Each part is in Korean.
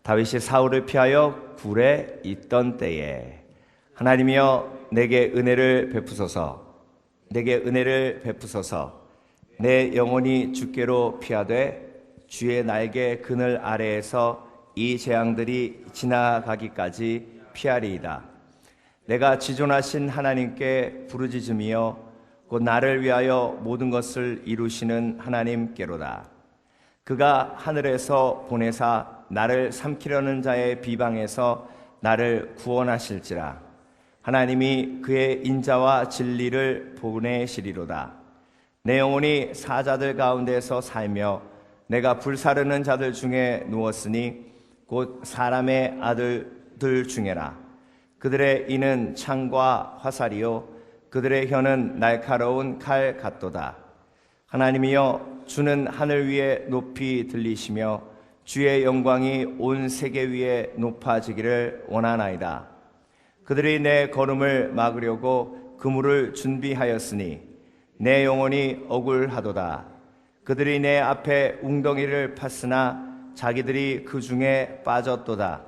다윗이 사울을 피하여 굴에 있던 때에 하나님이여 내게 은혜를 베푸소서. 내게 은혜를 베푸소서. 내 영혼이 주께로 피하되 주의 날개 그늘 아래에서 이 재앙들이 지나가기까지 피하리이다. 내가 지존하신 하나님께 부르짖으며 곧 나를 위하여 모든 것을 이루시는 하나님께로다. 그가 하늘에서 보내사 나를 삼키려는 자의 비방에서 나를 구원하실지라. 하나님이 그의 인자와 진리를 보내시리로다. 내 영혼이 사자들 가운데서 살며 내가 불사르는 자들 중에 누웠으니 곧 사람의 아들들 중에라. 그들의 이는 창과 화살이요 그들의 혀는 날카로운 칼 같도다. 하나님이여 주는 하늘 위에 높이 들리시며 주의 영광이 온 세계 위에 높아지기를 원하나이다. 그들이 내 걸음을 막으려고 그물을 준비하였으니 내 영혼이 억울하도다. 그들이 내 앞에 웅덩이를 팠으나 자기들이 그 중에 빠졌도다.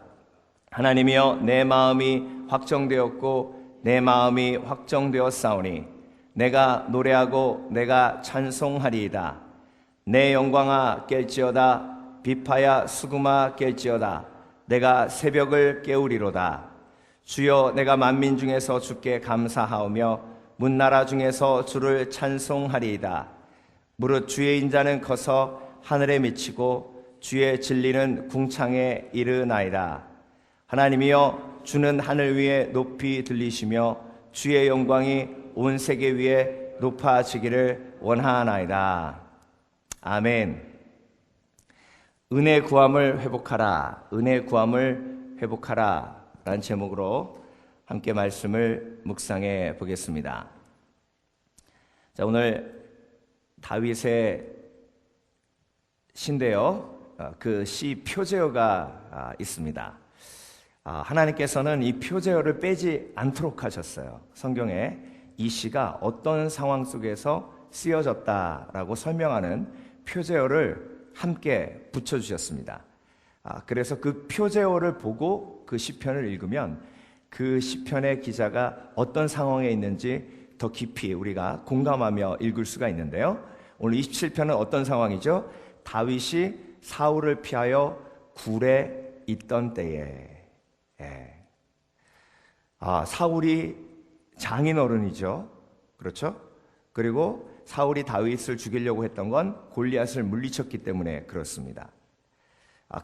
하나님이여 내 마음이 확정되었고 내 마음이 확정되었사오니 내가 노래하고 내가 찬송하리이다. 내 영광아 깰지어다. 비파야 수금아 깰지어다. 내가 새벽을 깨우리로다. 주여 내가 만민 중에서 주께 감사하오며 문나라 중에서 주를 찬송하리이다. 무릇 주의 인자는 커서 하늘에 미치고 주의 진리는 궁창에 이르나이다. 하나님이여 주는 하늘 위에 높이 들리시며 주의 영광이 온 세계 위에 높아지기를 원하나이다. 아멘. 은혜 구함을 회복하라. 은혜 구함을 회복하라. 라는 제목으로 함께 말씀을 묵상해 보겠습니다. 자, 오늘 다윗의 시인데요. 그 시 표제어가 있습니다. 하나님께서는 이 표제어를 빼지 않도록 하셨어요. 성경에 이 시가 어떤 상황 속에서 쓰여졌다라고 설명하는 표제어를 함께 붙여주셨습니다. 그래서 그 표제어를 보고 그 시편을 읽으면 그 시편의 기자가 어떤 상황에 있는지 더 깊이 우리가 공감하며 읽을 수가 있는데요. 오늘 27편은 어떤 상황이죠? 다윗이 사울을 피하여 굴에 있던 때에 사울이 장인어른이죠. 그렇죠? 그리고 사울이 다윗을 죽이려고 했던 건 골리앗을 물리쳤기 때문에 그렇습니다.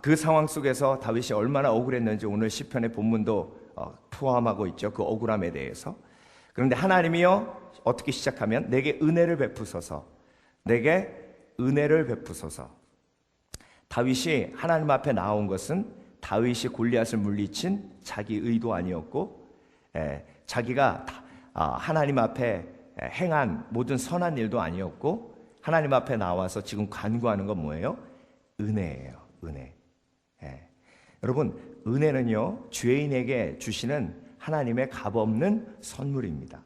그 상황 속에서 다윗이 얼마나 억울했는지 오늘 시편의 본문도 포함하고 있죠. 그 억울함에 대해서. 그런데 하나님이여 어떻게 시작하면 내게 은혜를 베푸소서. 내게 은혜를 베푸소서. 다윗이 하나님 앞에 나온 것은 다윗이 골리앗을 물리친 자기 의도 아니었고 자기가 하나님 앞에 행한 모든 선한 일도 아니었고 하나님 앞에 나와서 지금 간구하는 건 뭐예요? 은혜예요. 은혜. 여러분, 은혜는요 죄인에게 주시는 하나님의 값없는 선물입니다.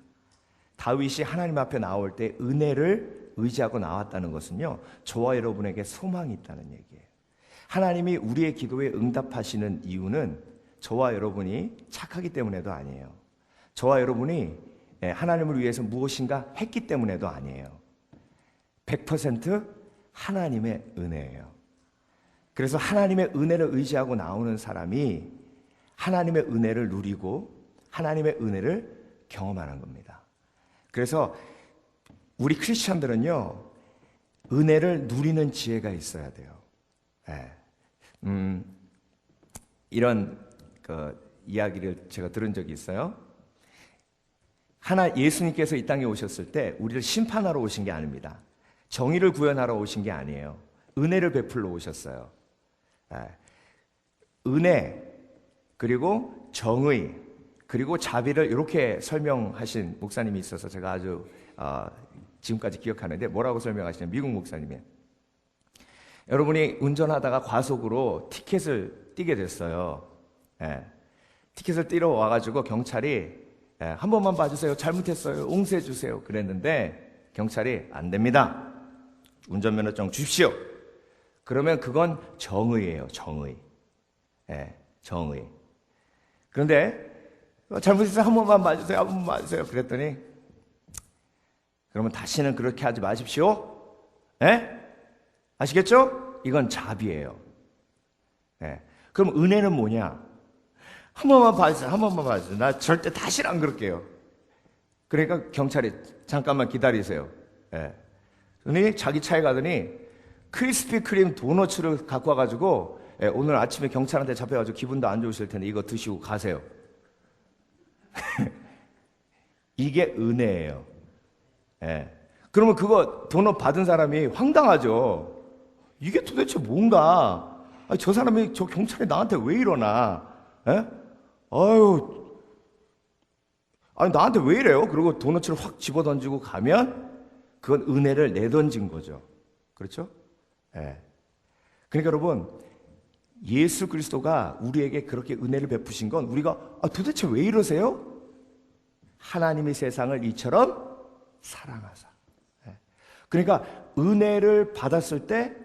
다윗이 하나님 앞에 나올 때 은혜를 의지하고 나왔다는 것은요 저와 여러분에게 소망이 있다는 얘기예요. 하나님이 우리의 기도에 응답하시는 이유는 저와 여러분이 착하기 때문에도 아니에요. 저와 여러분이 하나님을 위해서 무엇인가 했기 때문에도 아니에요. 100% 하나님의 은혜예요. 그래서 하나님의 은혜를 의지하고 나오는 사람이 하나님의 은혜를 누리고 하나님의 은혜를 경험하는 겁니다. 그래서 우리 크리스찬들은요 은혜를 누리는 지혜가 있어야 돼요. 이런 이야기를 제가 들은 적이 있어요. 예수님께서 이 땅에 오셨을 때 우리를 심판하러 오신 게 아닙니다. 정의를 구현하러 오신 게 아니에요. 은혜를 베풀러 오셨어요. 은혜, 그리고 정의, 그리고 자비를 이렇게 설명하신 목사님이 있어서 제가 아주 지금까지 기억하는데 뭐라고 설명하시냐면 미국 목사님이에요. 여러분이 운전하다가 과속으로 티켓을 띄게 됐어요. 티켓을 띄러 와가지고 경찰이 한 번만 봐주세요. 잘못했어요. 옹세해 주세요. 그랬는데 경찰이 안 됩니다. 운전면허증 주십시오. 그러면 그건 정의예요. 정의. 정의. 그런데 잘못했어요. 한 번만 봐주세요. 한 번만 봐주세요. 그랬더니 그러면 다시는 그렇게 하지 마십시오. 아시겠죠? 이건 자비예요. 그럼 은혜는 뭐냐? 한 번만 봐주세요. 한 번만 봐주세요. 나 절대 다시는 안 그럴게요. 그러니까 경찰이 잠깐만 기다리세요. 그러니 자기 차에 가더니 크리스피 크림 도너츠를 갖고 와가지고 오늘 아침에 경찰한테 잡혀가지고 기분도 안 좋으실 텐데 이거 드시고 가세요. 이게 은혜예요. 그러면 그거 도넛 받은 사람이 황당하죠. 이게 도대체 뭔가? 아니, 저 사람이 저 경찰이 나한테 왜 이러나? 아니 나한테 왜 이래요? 그리고 도넛을 확 집어던지고 가면 그건 은혜를 내던진 거죠. 그렇죠? 그러니까 여러분, 예수 그리스도가 우리에게 그렇게 은혜를 베푸신 건 우리가 도대체 왜 이러세요? 하나님이 세상을 이처럼 사랑하사. 그러니까 은혜를 받았을 때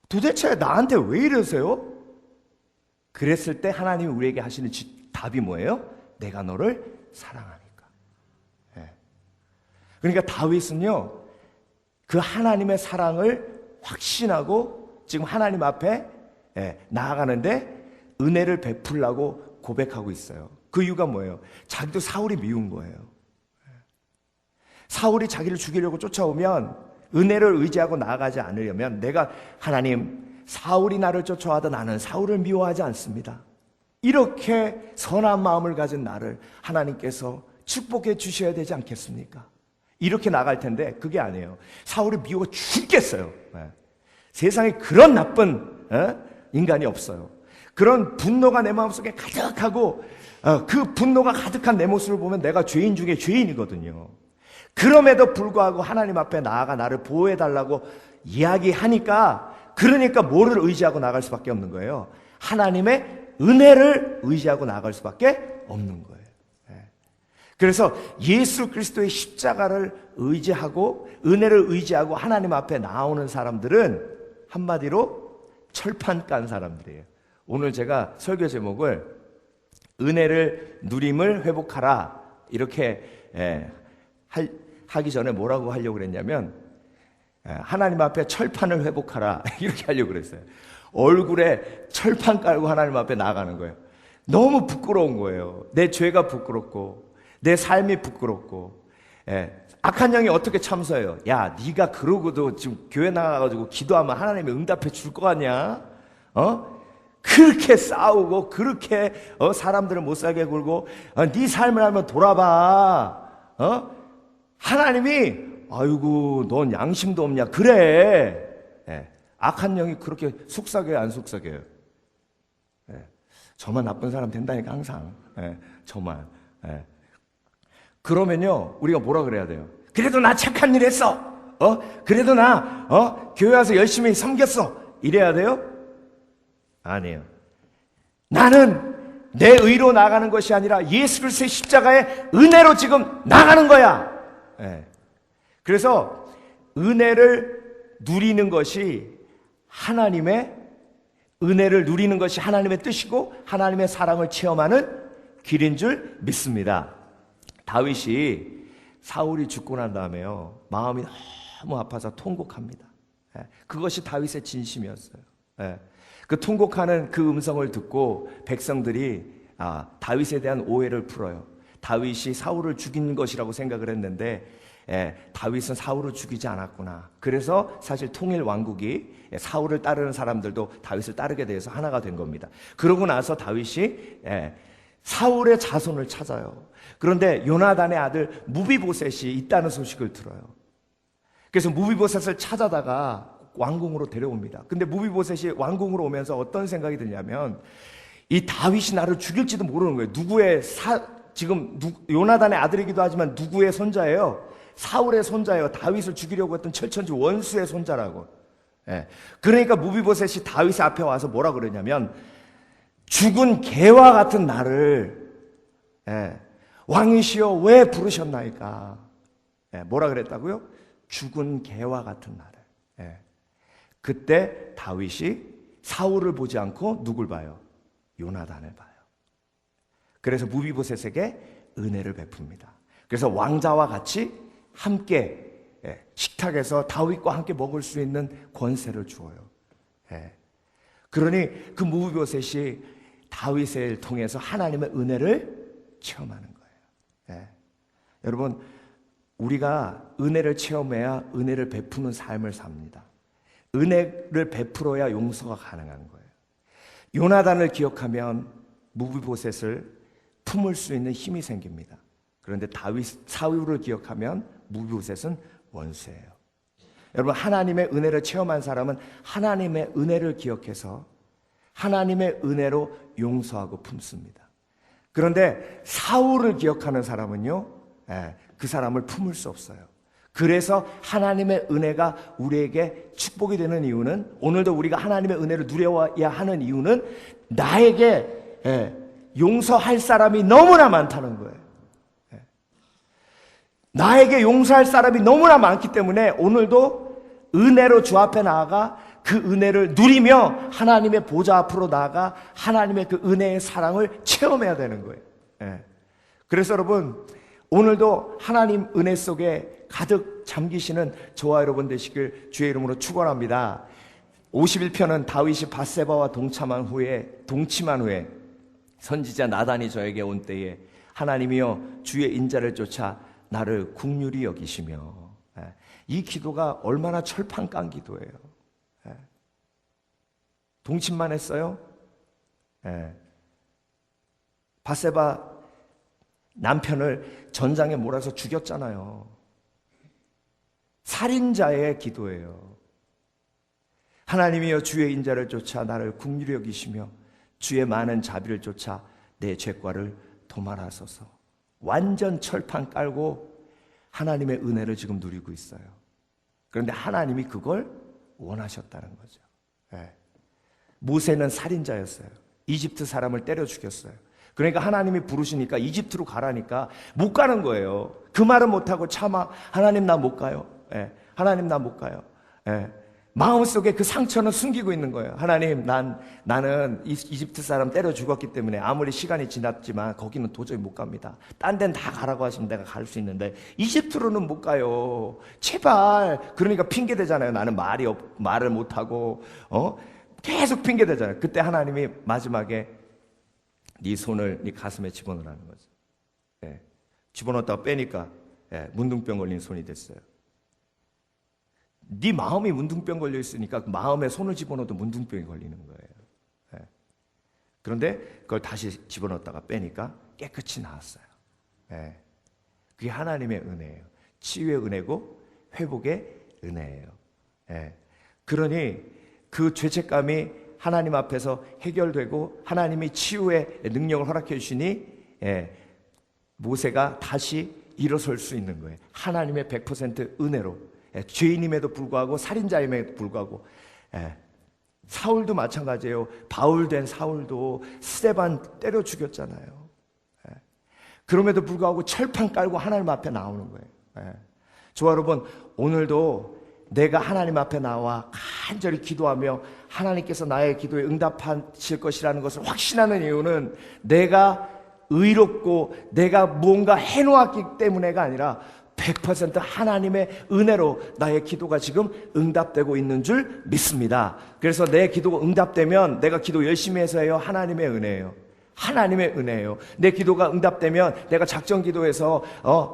도대체 나한테 왜 이러세요? 그랬을 때 하나님이 우리에게 하시는 답이 뭐예요? 내가 너를 사랑하니까. 그러니까 다윗은요, 그 하나님의 사랑을 확신하고 지금 하나님 앞에 나아가는데 은혜를 베풀라고 고백하고 있어요. 그 이유가 뭐예요? 자기도 사울이 미운 거예요. 사울이 자기를 죽이려고 쫓아오면 은혜를 의지하고 나아가지 않으려면 내가 하나님, 사울이 나를 쫓아와도 나는 사울을 미워하지 않습니다. 이렇게 선한 마음을 가진 나를 하나님께서 축복해 주셔야 되지 않겠습니까? 이렇게 나갈 텐데 그게 아니에요. 사울이 미워 죽겠어요. 세상에 그런 나쁜 인간이 없어요. 그런 분노가 내 마음속에 가득하고 그 분노가 가득한 내 모습을 보면 내가 죄인 중에 죄인이거든요. 그럼에도 불구하고 하나님 앞에 나아가 나를 보호해달라고 이야기하니까, 그러니까 뭐를 의지하고 나갈 수밖에 없는 거예요? 하나님의 은혜를 의지하고 나갈 수밖에 없는 거예요. 그래서 예수 그리스도의 십자가를 의지하고 은혜를 의지하고 하나님 앞에 나오는 사람들은 한마디로 철판 깐 사람들이에요. 오늘 제가 설교 제목을 은혜를 누림을 회복하라 이렇게 하기 전에 뭐라고 하려고 그랬냐면 하나님 앞에 철판을 회복하라 이렇게 하려고 그랬어요. 얼굴에 철판 깔고 하나님 앞에 나가는 거예요. 너무 부끄러운 거예요. 내 죄가 부끄럽고 내 삶이 부끄럽고. 악한 영이 어떻게 참서해요? 야, 네가 그러고도 지금 교회 나가가지고 기도하면 하나님이 응답해 줄 거 아니야? 그렇게 싸우고 그렇게 사람들을 못 살게 굴고 네 삶을 한번 돌아봐. 하나님이 아이고 넌 양심도 없냐 그래. 악한 영이 그렇게 속삭여요, 안 속삭여요? 저만 나쁜 사람 된다니까 항상. 저만. 그러면요 우리가 뭐라 그래야 돼요? 그래도 나 착한 일 했어. 그래도 나 교회 와서 열심히 섬겼어. 이래야 돼요? 아니에요. 나는 내 의로 나가는 것이 아니라 예수 그리스도의 십자가의 은혜로 지금 나가는 거야. 그래서 은혜를 누리는 것이 하나님의 은혜를 누리는 것이 하나님의 뜻이고 하나님의 사랑을 체험하는 길인 줄 믿습니다. 다윗이 사울이 죽고 난 다음에요 마음이 너무 아파서 통곡합니다. 그것이 다윗의 진심이었어요. 그 통곡하는 그 음성을 듣고 백성들이 다윗에 대한 오해를 풀어요. 다윗이 사울을 죽인 것이라고 생각을 했는데 다윗은 사울을 죽이지 않았구나. 그래서 사실 통일 왕국이 사울을 따르는 사람들도 다윗을 따르게 돼서 하나가 된 겁니다. 그러고 나서 다윗이 사울의 자손을 찾아요. 그런데 요나단의 아들 무비보셋이 있다는 소식을 들어요. 그래서 무비보셋을 찾아다가 왕궁으로 데려옵니다. 근데 무비보셋이 왕궁으로 오면서 어떤 생각이 드냐면 이 다윗이 나를 죽일지도 모르는 거예요. 지금 요나단의 아들이기도 하지만 누구의 손자예요? 사울의 손자예요. 다윗을 죽이려고 했던 철천지 원수의 손자라고. 그러니까 무비보셋이 다윗의 앞에 와서 뭐라 그러냐면 죽은 개와 같은 나를 왕이시여 왜 부르셨나이까? 뭐라 그랬다고요? 죽은 개와 같은 나를. 그때 다윗이 사울을 보지 않고 누굴 봐요? 요나단을 봐요. 그래서 무비보셋에게 은혜를 베풉니다. 그래서 왕자와 같이 함께 식탁에서 다윗과 함께 먹을 수 있는 권세를 주어요. 그러니 그 무비보셋이 다윗을 통해서 하나님의 은혜를 체험하는 거예요. 여러분, 우리가 은혜를 체험해야 은혜를 베푸는 삶을 삽니다. 은혜를 베풀어야 용서가 가능한 거예요. 요나단을 기억하면 무비보셋을 품을 수 있는 힘이 생깁니다. 그런데 사울을 기억하면 무비보셋은 원수예요. 여러분, 하나님의 은혜를 체험한 사람은 하나님의 은혜를 기억해서 하나님의 은혜로 용서하고 품습니다. 그런데 사울을 기억하는 사람은요, 그 사람을 품을 수 없어요. 그래서 하나님의 은혜가 우리에게 축복이 되는 이유는, 오늘도 우리가 하나님의 은혜를 누려야 하는 이유는 나에게 용서할 사람이 너무나 많다는 거예요. 나에게 용서할 사람이 너무나 많기 때문에 오늘도 은혜로 주 앞에 나아가 그 은혜를 누리며 하나님의 보좌 앞으로 나아가 하나님의 그 은혜의 사랑을 체험해야 되는 거예요. 그래서 여러분, 오늘도 하나님 은혜 속에 가득 잠기시는 저와 여러분 되시길 주의 이름으로 축원합니다. 51편은 다윗이 밧세바와 동침한 후에 선지자 나단이 저에게 온 때에 하나님이여 주의 인자를 쫓아 나를 긍휼히 여기시며, 이 기도가 얼마나 철판깐 기도예요. 동침만 했어요. 밧세바 남편을 전장에 몰아서 죽였잖아요. 살인자의 기도예요. 하나님이여 주의 인자를 쫓아 나를 긍휼히 여기시며 주의 많은 자비를 쫓아 내 죄과를 도말하소서. 완전 철판 깔고 하나님의 은혜를 지금 누리고 있어요. 그런데 하나님이 그걸 원하셨다는 거죠. 모세는 살인자였어요. 이집트 사람을 때려 죽였어요. 그러니까 하나님이 부르시니까 이집트로 가라니까 못 가는 거예요. 그 말은 못하고 참아. 하나님 나 못 가요. 하나님 나 못 가요. 마음속에 그 상처는 숨기고 있는 거예요. 하나님, 나는 이집트 사람 때려 죽었기 때문에 아무리 시간이 지났지만 거기는 도저히 못 갑니다. 딴 데는 다 가라고 하시면 내가 갈 수 있는데 이집트로는 못 가요. 제발. 그러니까 핑계 대잖아요. 나는 말을 못하고 계속 핑계 대잖아요. 그때 하나님이 마지막에 네 손을 네 가슴에 집어넣으라는 거죠. 집어넣었다가 빼니까 문둥병 걸린 손이 됐어요. 네 마음이 문둥병 걸려 있으니까 마음에 손을 집어넣어도 문둥병이 걸리는 거예요. 그런데 그걸 다시 집어넣었다가 빼니까 깨끗이 나았어요. 그게 하나님의 은혜예요. 치유의 은혜고 회복의 은혜예요. 그러니 그 죄책감이 하나님 앞에서 해결되고 하나님이 치유의 능력을 허락해 주시니 모세가 다시 일어설 수 있는 거예요. 하나님의 100% 은혜로. 죄인임에도 불구하고 살인자임에도 불구하고. 사울도 마찬가지예요. 바울 된 사울도 스데반 때려 죽였잖아요. 그럼에도 불구하고 철판 깔고 하나님 앞에 나오는 거예요. 저와 여러분, 오늘도 내가 하나님 앞에 나와 간절히 기도하며 하나님께서 나의 기도에 응답하실 것이라는 것을 확신하는 이유는 내가 의롭고 내가 무언가 해놓았기 때문에가 아니라 100% 하나님의 은혜로 나의 기도가 지금 응답되고 있는 줄 믿습니다. 그래서 내 기도가 응답되면 내가 기도 열심히 해서 해요? 하나님의 은혜예요. 하나님의 은혜예요. 내 기도가 응답되면 내가 작정 기도해서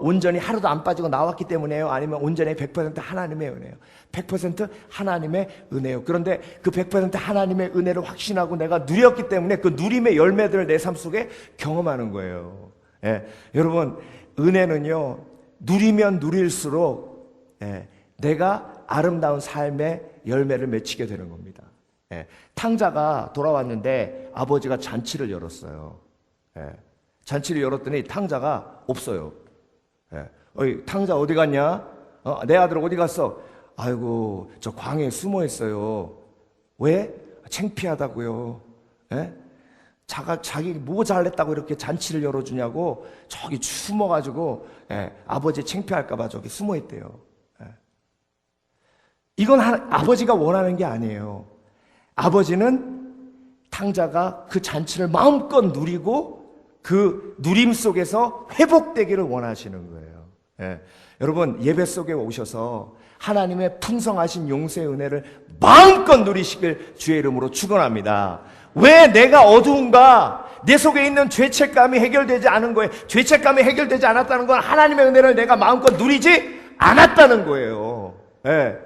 온전히 하루도 안 빠지고 나왔기 때문에요? 아니면 온전히 100% 하나님의 은혜예요? 100% 하나님의 은혜예요. 그런데 그 100% 하나님의 은혜를 확신하고 내가 누렸기 때문에 그 누림의 열매들을 내 삶 속에 경험하는 거예요. 여러분, 은혜는요, 누리면 누릴수록 내가 아름다운 삶의 열매를 맺히게 되는 겁니다. 탕자가 돌아왔는데 아버지가 잔치를 열었어요. 잔치를 열었더니 탕자가 없어요. 어이, 탕자 어디 갔냐? 내 아들 어디 갔어? 아이고, 저 광에 숨어 있어요. 왜? 창피하다고요. 자기 뭐 잘했다고 이렇게 잔치를 열어주냐고 저기 숨어가지고 아버지 창피할까봐 저기 숨어있대요. 이건 아버지가 원하는 게 아니에요. 아버지는 탕자가 그 잔치를 마음껏 누리고 그 누림 속에서 회복되기를 원하시는 거예요. 예. 여러분, 예배 속에 오셔서 하나님의 풍성하신 용서의 은혜를 마음껏 누리시길 주의 이름으로 축원합니다. 왜 내가 어두운가? 내 속에 있는 죄책감이 해결되지 않은 거예요. 죄책감이 해결되지 않았다는 건 하나님의 은혜를 내가 마음껏 누리지 않았다는 거예요. 예.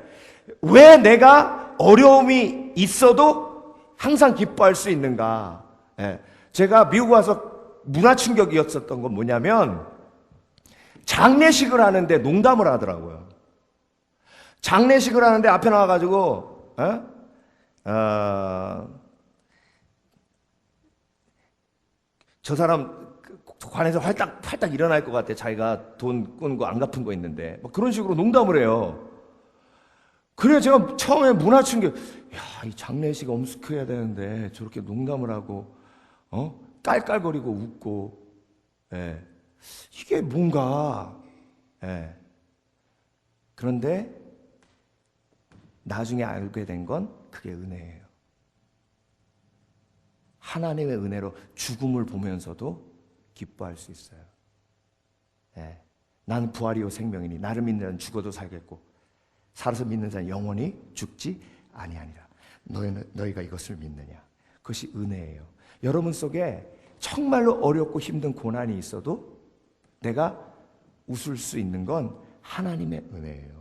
왜 내가 어려움이 있어도 항상 기뻐할 수 있는가? 예. 제가 미국 와서 문화 충격이었었던 건 뭐냐면 장례식을 하는데 농담을 하더라고요. 장례식을 하는데 앞에 나와가지고 저 사람 관에서 활딱 일어날 것 같아. 자기가 돈 꾼 거 안 갚은 거 있는데 뭐 그런 식으로 농담을 해요. 그래 제가 처음에 문화 충격. 야, 이 장례식 엄숙해야 되는데 저렇게 농담을 하고 깔깔거리고 웃고, 예. 이게 뭔가, 예. 그런데 나중에 알게 된 건 그게 은혜예요. 하나님의 은혜로 죽음을 보면서도 기뻐할 수 있어요. 예. 나는 부활이요 생명이니 나를 믿는 자는 죽어도 살겠고 살아서 믿는 자는 영원히 죽지 아니하니라. 너희가 이것을 믿느냐? 그것이 은혜예요. 여러분 속에 정말로 어렵고 힘든 고난이 있어도 내가 웃을 수 있는 건 하나님의 은혜예요.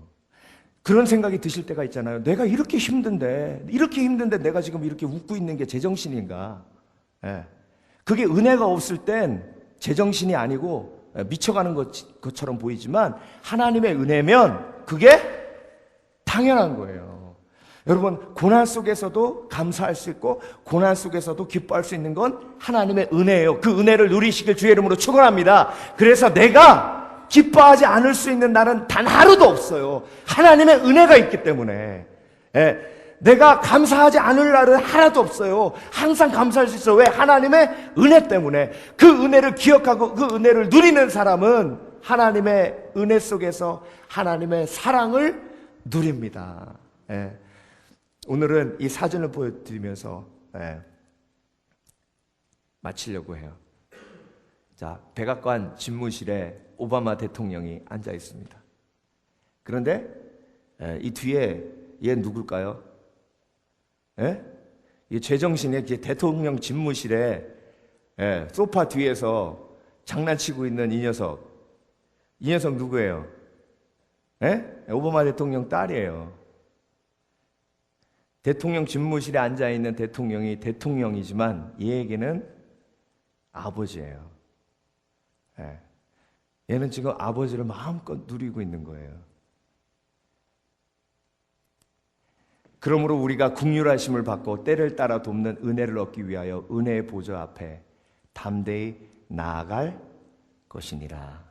그런 생각이 드실 때가 있잖아요. 내가 이렇게 힘든데 내가 지금 이렇게 웃고 있는 게 제정신인가? 예. 그게 은혜가 없을 땐 제정신이 아니고 미쳐가는 것처럼 보이지만 하나님의 은혜면 그게 당연한 거예요. 여러분, 고난 속에서도 감사할 수 있고 고난 속에서도 기뻐할 수 있는 건 하나님의 은혜예요. 그 은혜를 누리시길 주의 이름으로 축원합니다. 그래서 내가 기뻐하지 않을 수 있는 날은 단 하루도 없어요. 하나님의 은혜가 있기 때문에. 예, 내가 감사하지 않을 날은 하나도 없어요. 항상 감사할 수 있어요. 왜? 하나님의 은혜 때문에. 그 은혜를 기억하고 그 은혜를 누리는 사람은 하나님의 은혜 속에서 하나님의 사랑을 누립니다. 예. 오늘은 이 사진을 보여드리면서 마치려고 해요. 자, 백악관 집무실에 오바마 대통령이 앉아 있습니다. 그런데 이 뒤에 얘 누굴까요? 이 제정신에 대통령 집무실에 소파 뒤에서 장난치고 있는 이 녀석 누구예요? 오바마 대통령 딸이에요. 대통령 집무실에 앉아있는 대통령이 대통령이지만 얘에게는 아버지예요. 얘는 지금 아버지를 마음껏 누리고 있는 거예요. 그러므로 우리가 긍휼하심을 받고 때를 따라 돕는 은혜를 얻기 위하여 은혜의 보좌 앞에 담대히 나아갈 것이니라.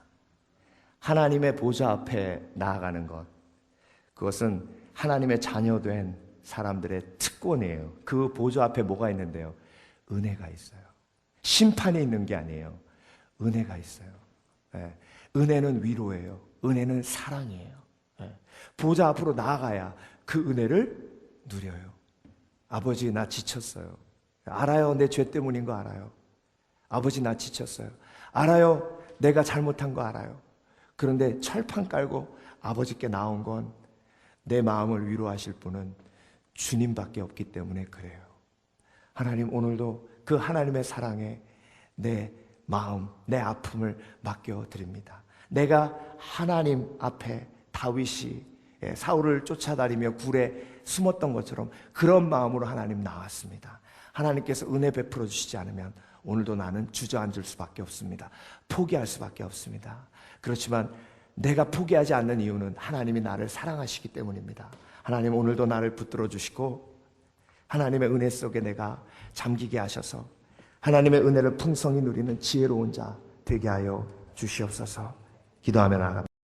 하나님의 보좌 앞에 나아가는 것, 그것은 하나님의 자녀된 사람들의 특권이에요. 그 보좌 앞에 뭐가 있는데요? 은혜가 있어요. 심판이 있는 게 아니에요. 은혜가 있어요. 은혜는 위로예요. 은혜는 사랑이에요. 보좌 앞으로 나아가야 그 은혜를 누려요. 아버지, 나 지쳤어요. 알아요. 내 죄 때문인 거 알아요. 아버지, 나 지쳤어요. 알아요. 내가 잘못한 거 알아요. 그런데 철판 깔고 아버지께 나온 건 내 마음을 위로하실 분은 주님밖에 없기 때문에 그래요. 하나님, 오늘도 그 하나님의 사랑에 내 마음, 내 아픔을 맡겨드립니다. 내가 하나님 앞에 다윗이 사울을 쫓아다니며 굴에 숨었던 것처럼 그런 마음으로 하나님 나왔습니다. 하나님께서 은혜 베풀어 주시지 않으면 오늘도 나는 주저앉을 수밖에 없습니다. 포기할 수밖에 없습니다. 그렇지만 내가 포기하지 않는 이유는 하나님이 나를 사랑하시기 때문입니다. 하나님, 오늘도 나를 붙들어 주시고 하나님의 은혜 속에 내가 잠기게 하셔서 하나님의 은혜를 풍성히 누리는 지혜로운 자 되게 하여 주시옵소서. 기도하며 나아갑니다.